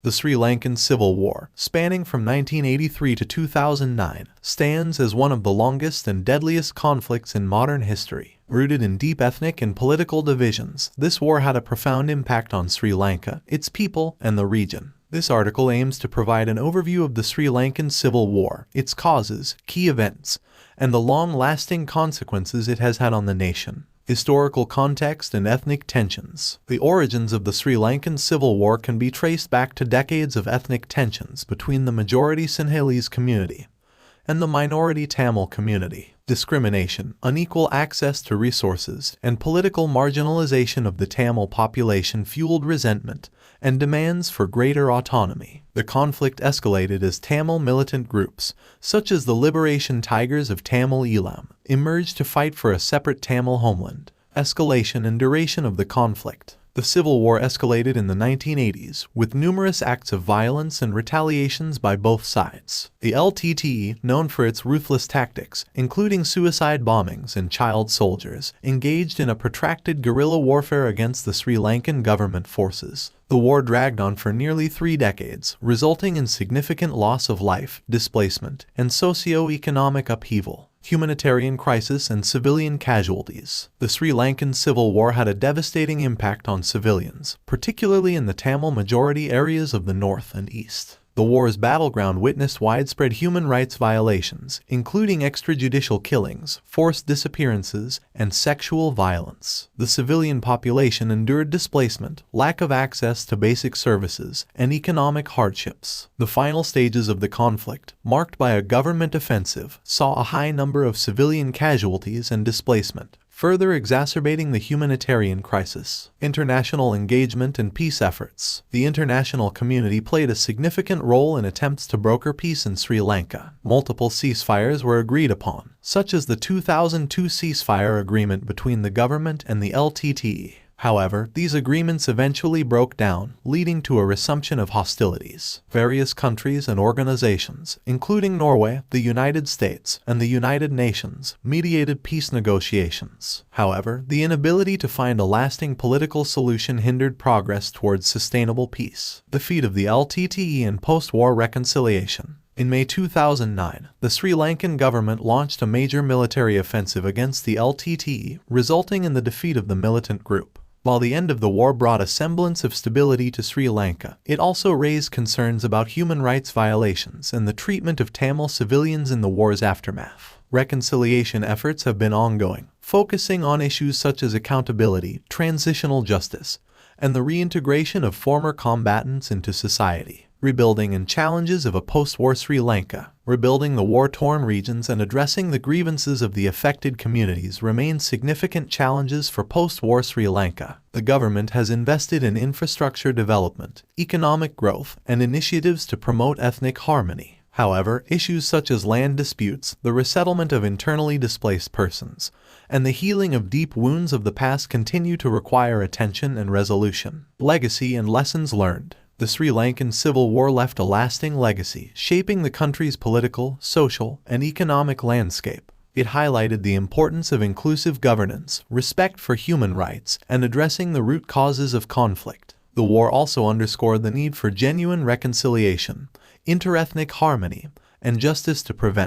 The Sri Lankan Civil War, spanning from 1983 to 2009, stands as one of the longest and deadliest conflicts in modern history. Rooted in deep ethnic and political divisions, this war had a profound impact on Sri Lanka, its people, and the region. This article aims to provide an overview of the Sri Lankan Civil War, its causes, key events, and the long-lasting consequences it has had on the nation. Historical context and ethnic tensions. The origins of the Sri Lankan Civil War can be traced back to decades of ethnic tensions between the majority Sinhalese community and the minority Tamil community. Discrimination, unequal access to resources, and political marginalization of the Tamil population fueled resentment and demands for greater autonomy. The conflict escalated as Tamil militant groups, such as the Liberation Tigers of Tamil Eelam, emerged to fight for a separate Tamil homeland. Escalation and duration of the conflict. The Civil War escalated in the 1980s, with numerous acts of violence and retaliations by both sides. The LTTE, known for its ruthless tactics, including suicide bombings and child soldiers, engaged in a protracted guerrilla warfare against the Sri Lankan government forces. The war dragged on for nearly 3 decades, resulting in significant loss of life, displacement, and socio-economic upheaval. Humanitarian crisis and civilian casualties. The Sri Lankan Civil War had a devastating impact on civilians, particularly in the Tamil majority areas of the north and east. The war's battleground witnessed widespread human rights violations, including extrajudicial killings, forced disappearances, and sexual violence. The civilian population endured displacement, lack of access to basic services, and economic hardships. The final stages of the conflict, marked by a government offensive, saw a high number of civilian casualties and displacement, further exacerbating the humanitarian crisis. International engagement and peace efforts. The international community played a significant role in attempts to broker peace in Sri Lanka. Multiple ceasefires were agreed upon, such as the 2002 ceasefire agreement between the government and the LTTE. However, these agreements eventually broke down, leading to a resumption of hostilities. Various countries and organizations, including Norway, the United States, and the United Nations, mediated peace negotiations. However, the inability to find a lasting political solution hindered progress towards sustainable peace. Defeat of the LTTE and post-war reconciliation. In May 2009, the Sri Lankan government launched a major military offensive against the LTTE, resulting in the defeat of the militant group. While the end of the war brought a semblance of stability to Sri Lanka, it also raised concerns about human rights violations and the treatment of Tamil civilians in the war's aftermath. Reconciliation efforts have been ongoing, focusing on issues such as accountability, transitional justice, and the reintegration of former combatants into society. Rebuilding and challenges of a post-war Sri Lanka. Rebuilding the war-torn regions and addressing the grievances of the affected communities remain significant challenges for post-war Sri Lanka. The government has invested in infrastructure development, economic growth, and initiatives to promote ethnic harmony. However, issues such as land disputes, the resettlement of internally displaced persons, and the healing of deep wounds of the past continue to require attention and resolution. Legacy and lessons learned. The Sri Lankan Civil War left a lasting legacy, shaping the country's political, social, and economic landscape. It highlighted the importance of inclusive governance, respect for human rights, and addressing the root causes of conflict. The war also underscored the need for genuine reconciliation, interethnic harmony, and justice to prevent